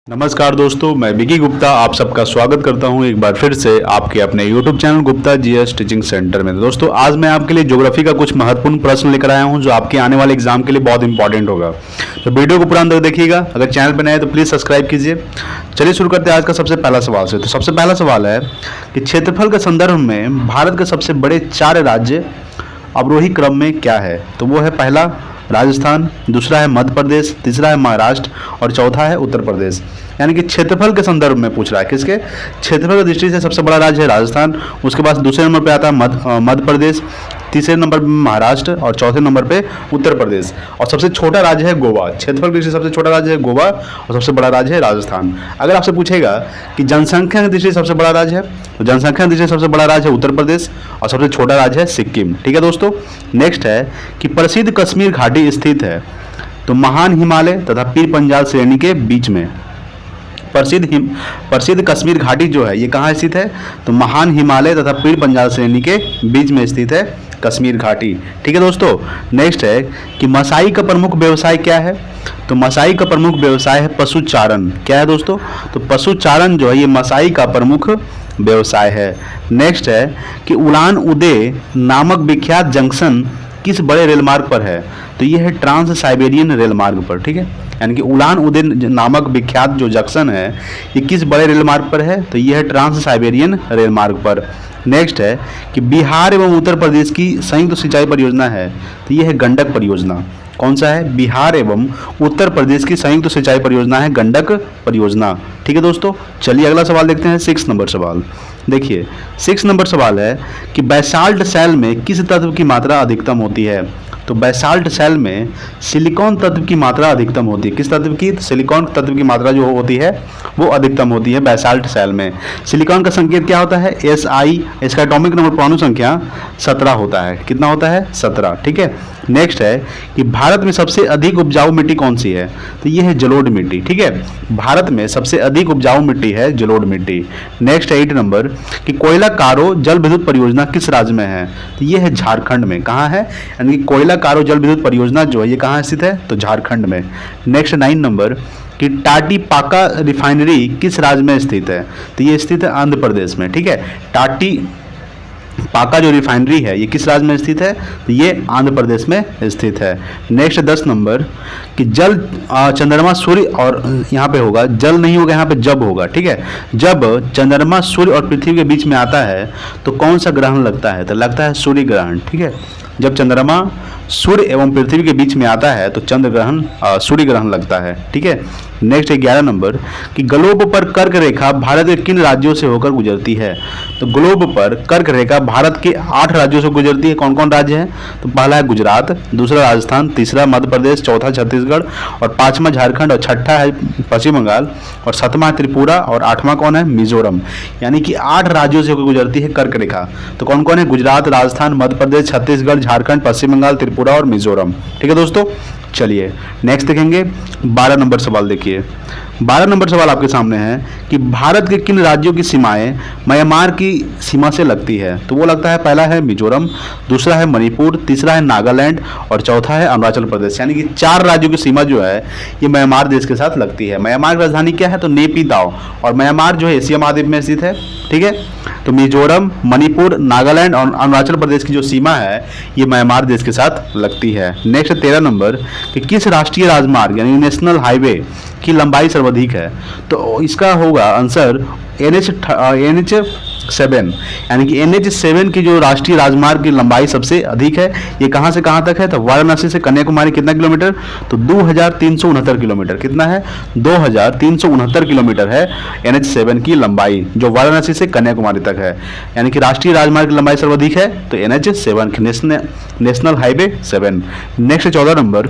नमस्कार दोस्तों, मैं विकी गुप्ता आप सबका स्वागत करता हूं एक बार फिर से आपके अपने YouTube channel Gupta GS teaching centre में। दोस्तों आज मैं आपके लिए ज्योग्राफी का कुछ महत्वपूर्ण प्रश्न लेकर आया हूं जो आपके आने वाले एग्जाम के लिए बहुत इंपॉर्टेंट होगा। तो वीडियो को पूरा अंदर देखिएगा। अगर चैनल पर नए हैं तो प्लीज़ सब्सक्राइब कीजिए। चलिए शुरू करते हैं आज का सबसे पहला सवाल से। तो सबसे पहला सवाल है कि क्षेत्रफल के संदर्भ में भारत के सबसे बड़े 4 राज्य अवरोही क्रम में क्या है। तो वो है पहला राजस्थान, दूसरा है मध्य प्रदेश, तीसरा है महाराष्ट्र और चौथा है उत्तर प्रदेश। यानी कि क्षेत्रफल के संदर्भ में पूछ रहा है। किसके? क्षेत्रफल की दृष्टि से सबसे बड़ा राज्य है राजस्थान, उसके बाद दूसरे नंबर पे आता है मध्य प्रदेश, तीसरे नंबर पे महाराष्ट्र और चौथे नंबर पे उत्तर प्रदेश। और सबसे छोटा राज्य है गोवा। क्षेत्रफल की दृष्टि से सबसे छोटा राज्य है गोवा और सबसे बड़ा राज्य है राजस्थान। अगर आपसे पूछेगा कि जनसंख्या की दृष्टि से सबसे बड़ा राज्य है, तो जनसंख्या की दृष्टि से सबसे बड़ा राज्य है उत्तर प्रदेश और सबसे छोटा राज्य है सिक्किम। ठीक है दोस्तों। नेक्स्ट है कि प्रसिद्ध कश्मीर घाटी स्थित है। तो महान हिमालय तथा पीर पंजाल श्रेणी के बीच में प्रसिद्ध कश्मीर घाटी जो है ये कहाँ स्थित है? तो महान हिमालय तथा पीर पंजाल श्रेणी के बीच में स्थित है कश्मीर घाटी। ठीक है दोस्तों। नेक्स्ट है कि मसाई का प्रमुख व्यवसाय क्या है? तो मसाई का प्रमुख व्यवसाय है पशुचारण। क्या है दोस्तों? तो पशुचारण जो है ये मसाई का प्रमुख व्यवसाय है। नेक्स्ट है कि उड़ान उदय नामक विख्यात जंक्शन किस बड़े रेल मार्ग पर है? तो ये है ट्रांस साइबेरियन रेल मार्ग पर। ठीक है। यानी कि उड़ान उदय नामक विख्यात जो जंक्शन है ये किस बड़े रेल मार्ग पर है? तो ये है ट्रांस साइबेरियन रेल मार्ग पर। नेक्स्ट है कि बिहार एवं उत्तर प्रदेश की संयुक्त सिंचाई परियोजना है। तो ये है गंडक परियोजना। कौन सा है? बिहार एवं उत्तर प्रदेश की संयुक्त सिंचाई परियोजना है गंडक परियोजना। ठीक है दोस्तों। चलिए अगला सवाल देखते हैं, 6 नंबर सवाल। देखिए 6 नंबर सवाल है कि बैसाल्ट सेल में किस तत्व की मात्रा अधिकतम होती है? तो बैसाल्ट सेल में सिलिकॉन तत्व की मात्रा अधिकतम होती है। किस तत्व की? तो सिलिकॉन तत्व की मात्रा जो होती है वो अधिकतम होती है बैसाल्ट सेल में। सिलिकॉन का संकेत क्या होता है? SI। इसका एटॉमिक नंबर परमाणु संख्या 17 होता है। कितना होता है? 17। ठीक है। नेक्स्ट है कि भारत में सबसे अधिक उपजाऊ मिट्टी कौन सी है? तो ये है जलोढ़ मिट्टी। ठीक है। भारत में सबसे अधिक उपजाऊ मिट्टी है जलोढ़ मिट्टी। नेक्स्ट है 8 नंबर कि कोयला कारो जल विद्युत परियोजना किस राज्य में है? तो ये है झारखंड में। कहाँ है? यानी कि कोयला कारो जल विद्युत परियोजना जो है ये कहाँ स्थित है? तो झारखंड में। नेक्स्ट 9 नंबर कि टाटी पाका रिफाइनरी किस राज्य में स्थित है? तो ये स्थित है आंध्र प्रदेश में। ठीक है। टाटी पाका जो रिफाइनरी है ये किस राज्य में स्थित है? तो ये आंध्र प्रदेश में स्थित है। नेक्स्ट 10 नंबर कि जल चंद्रमा सूर्य और यहाँ पे होगा जल नहीं होगा, यहाँ पे जब होगा। ठीक है। जब चंद्रमा सूर्य और पृथ्वी के बीच में आता है तो कौन सा ग्रहण लगता है? तो लगता है सूर्य ग्रहण। ठीक है। जब चंद्रमा सूर्य एवं पृथ्वी के बीच में आता है तो चंद्र ग्रहण सूर्य ग्रहण लगता है। ठीक है। नेक्स्ट 11 नंबर कि ग्लोब पर कर्क रेखा भारत के किन राज्यों से होकर गुजरती है? तो ग्लोब पर कर्क रेखा भारत के 8 राज्यों से गुजरती है। कौन कौन राज्य हैं? तो पहला है गुजरात, दूसरा राजस्थान, तीसरा मध्य प्रदेश, चौथा छत्तीसगढ़ और 5वां झारखंड और 6ठा है पश्चिम बंगाल और 7वां त्रिपुरा और 8वां कौन है? मिजोरम। यानी कि 8 राज्यों से होकर गुजरती है कर्क रेखा। तो कौन कौन है? गुजरात, राजस्थान, मध्य प्रदेश, छत्तीसगढ़, झारखंड, पश्चिम बंगाल, त्रिपुरा और मिजोरम। ठीक है दोस्तों। चलिए नेक्स्ट देखेंगे 12 नंबर सवाल। देखिए 12 नंबर सवाल आपके सामने है कि भारत के किन राज्यों की सीमाएं म्यांमार की सीमा से लगती है? तो वो लगता है पहला है मिजोरम, दूसरा है मणिपुर, तीसरा है नागालैंड और चौथा है अरुणाचल प्रदेश। यानी कि 4 राज्यों की सीमा जो है ये म्यांमार देश के साथ लगती है। म्यांमार की राजधानी क्या है? तो नेपिदाव। और म्यांमार जो है एशिया महाद्वीप में स्थित है। ठीक है। तो मिजोरम, मणिपुर, नागालैंड और अरुणाचल प्रदेश की जो सीमा है ये म्यांमार देश के साथ लगती है। नेक्स्ट 13 नंबर कि किस राष्ट्रीय राजमार्ग यानी नेशनल हाईवे की लंबाई सर्वाधिक है? तो इसका होगा आंसर NH7। यानी कि NH7 की जो राष्ट्रीय राजमार्ग की लंबाई सबसे अधिक है। ये कहाँ से कहाँ तक है? तो वाराणसी से कन्याकुमारी कितना किलोमीटर? तो 2369 किलोमीटर। कितना है? 2369 किलोमीटर है NH7 की लंबाई जो वाराणसी से कन्याकुमारी तक है। यानी कि राष्ट्रीय राजमार्ग की लंबाई सर्वाधिक है तो NH7 national highway 7। Next 14 number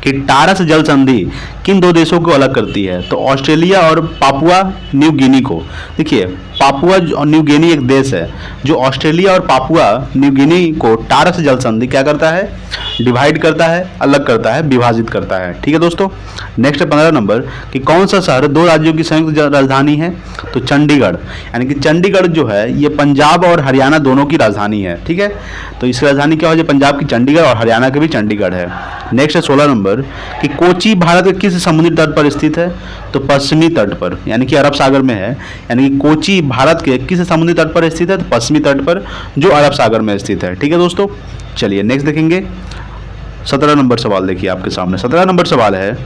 कि टारस जल संधि किन 2 देशों को अलग करती है? तो ऑस्ट्रेलिया और पापुआ न्यू गिनी को। देखिए पापुआ न्यू गिनी एक देश है जो ऑस्ट्रेलिया और पापुआ न्यू गिनी को टारस जल संधि क्या करता है? डिवाइड करता है, अलग करता है, विभाजित करता है। ठीक है दोस्तों। नेक्स्ट है 15 नंबर कि कौन सा शहर दो राज्यों की संयुक्त राजधानी है? तो चंडीगढ़, यानी कि चंडीगढ़ जो है ये पंजाब और हरियाणा दोनों की राजधानी है। ठीक है, तो इसकी राजधानी क्या हो जाए? पंजाब की चंडीगढ़ और हरियाणा की भी चंडीगढ़ है। नेक्स्ट है 16 नंबर कि कोची भारत के किस समुद्री तट पर स्थित है? तो पश्चिमी तट पर, यानी कि अरब सागर में है। यानी कि कोची भारत के किस समुद्री तट पर स्थित है? तो पश्चिमी तट पर, जो अरब सागर में स्थित है। ठीक है दोस्तों। चलिए नेक्स्ट देखेंगे 17 नंबर सवाल। देखिए आपके सामने 17 नंबर सवाल है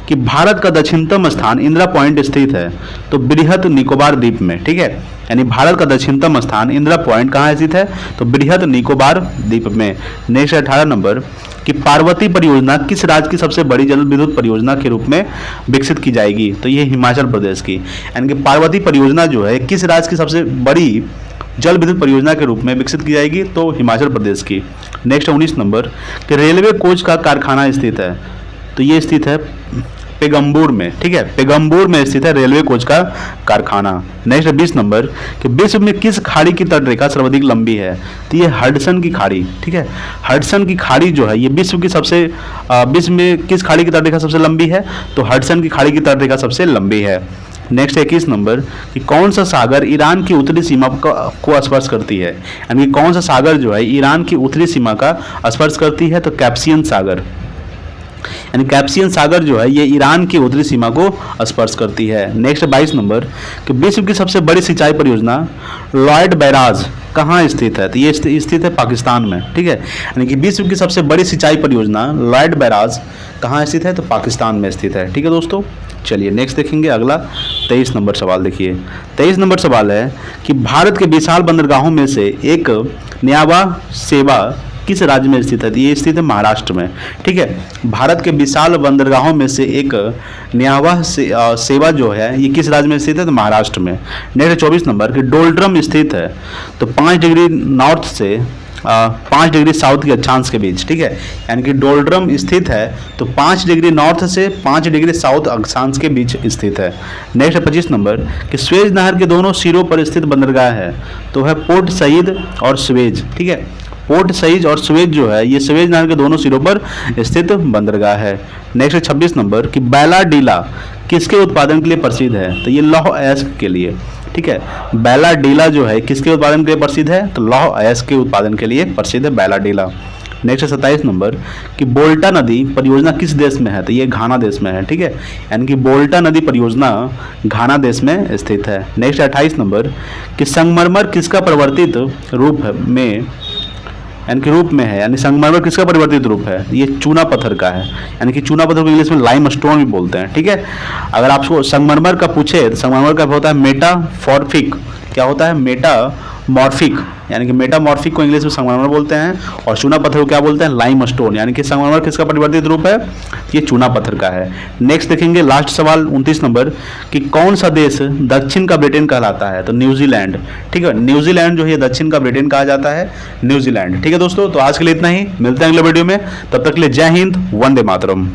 कि भारत का दक्षिणतम स्थान इंदिरा पॉइंट स्थित है तो बृहद निकोबार द्वीप में। ठीक है, यानी भारत का दक्षिणतम स्थान इंदिरा पॉइंट कहाँ स्थित है? तो बृहद निकोबार द्वीप में। नेक्स्ट 18 नंबर कि पार्वती परियोजना किस राज्य की सबसे बड़ी जल विद्युत परियोजना के रूप में विकसित की जाएगी? तो ये हिमाचल प्रदेश की, यानी कि पार्वती परियोजना जो है किस राज्य की सबसे बड़ी जल विद्युत परियोजना के रूप में विकसित की जाएगी? तो हिमाचल प्रदेश की। नेक्स्ट 19 नंबर कि रेलवे कोच का कारखाना स्थित है, तो ये स्थित है पेगम्बूर में। ठीक है, पेगम्बूर में स्थित है रेलवे कोच का कारखाना। नेक्स्ट 20 नंबर कि विश्व में किस खाड़ी की तटरेखा सर्वाधिक लंबी है? तो ये हडसन की खाड़ी। ठीक है, हडसन की खाड़ी जो है ये विश्व में किस खाड़ी की तटरेखा सबसे लंबी है? तो हडसन की खाड़ी की तटरेखा सबसे लंबी है। नेक्स्ट 21 नंबर कि कौन सा सागर ईरान की उत्तरी सीमा को स्पर्श करती है? यानी कि कौन सा सागर जो है ईरान की उत्तरी सीमा का स्पर्श करती है? तो कैस्पियन सागर, यानी कैस्पियन सागर जो है ये ईरान की उत्तरी सीमा को स्पर्श करती है। नेक्स्ट 22 नंबर कि विश्व की सबसे बड़ी सिंचाई परियोजना लॉयड बैराज कहाँ स्थित है? तो ये स्थित है पाकिस्तान में। ठीक है, यानी कि विश्व की सबसे बड़ी सिंचाई परियोजना लॉयड बैराज कहाँ स्थित है? तो पाकिस्तान में स्थित है। ठीक है दोस्तों। चलिए नेक्स्ट देखेंगे अगला 23 नंबर सवाल। देखिए 23 नंबर सवाल है कि भारत के विशाल बंदरगाहों में से एक न्यावा सेवा किस राज्य में स्थित है? ये स्थित है महाराष्ट्र में। ठीक है, भारत के विशाल बंदरगाहों में से एक न्यावा सेवा जो है ये किस राज्य में स्थित है? तो महाराष्ट्र में। नेक्स्ट 24 नंबर कि डोलड्रम स्थित है तो 5 डिग्री नॉर्थ से 5 डिग्री साउथ के अक्षांश के बीच। ठीक है, यानी कि डोलड्रम स्थित है तो 5 डिग्री नॉर्थ से 5 डिग्री साउथ अक्षांश के बीच स्थित है। नेक्स्ट 25 नंबर कि स्वेज नहर के दोनों सिरों पर स्थित बंदरगाह है तो है पोर्ट सईद और स्वेज। ठीक है, पोर्ट सईद और स्वेज जो है ये स्वेज नहर के दोनों सिरों पर स्थित बंदरगाह है। नेक्स्ट 26 नंबर कि बैला डीला किसके उत्पादन के लिए प्रसिद्ध है? तो ये लौह अयस्क के लिए। ठीक है, बैला डीला जो है किसके उत्पादन के लिए प्रसिद्ध है? तो लौह अयस्क के उत्पादन के लिए प्रसिद्ध है बैला डीला। नेक्स्ट 27 नंबर कि बोल्टा नदी परियोजना किस देश में है? तो ये घाना देश में है। ठीक है, यानी कि बोल्टा नदी परियोजना घाना देश में स्थित है। नेक्स्ट 28 नंबर कि संगमरमर किसका परिवर्तित रूप में है? यानी संगमरमर किसका परिवर्तित रूप है? ये चूना पत्थर का है, यानी कि चूना पत्थर को इंग्लिश में लाइम स्टोन भी बोलते हैं। ठीक है, अगर आपको संगमरमर का पूछे तो संगमरमर का होता है मेटामॉर्फिक। क्या होता है? मेटामॉर्फिक, यानी कि मेटामॉर्फिक को इंग्लिश में संगमरमर बोलते हैं और चूना पत्थर को क्या बोलते हैं? Lime stone. यानी कि संगमरमर किसका परिवर्तित रूप है? ये चूना पत्थर का है। नेक्स्ट देखेंगे लास्ट सवाल 29 नंबर कि कौन सा देश दक्षिण का ब्रिटेन कहलाता है? तो न्यूजीलैंड। ठीक है, न्यूजीलैंड जो है दक्षिण का ब्रिटेन कहा जाता है, न्यूजीलैंड। ठीक है दोस्तों, तो आज के लिए इतना ही, मिलते हैं अगले वीडियो में। तब तक के लिए जय हिंद, वंदे मातरम।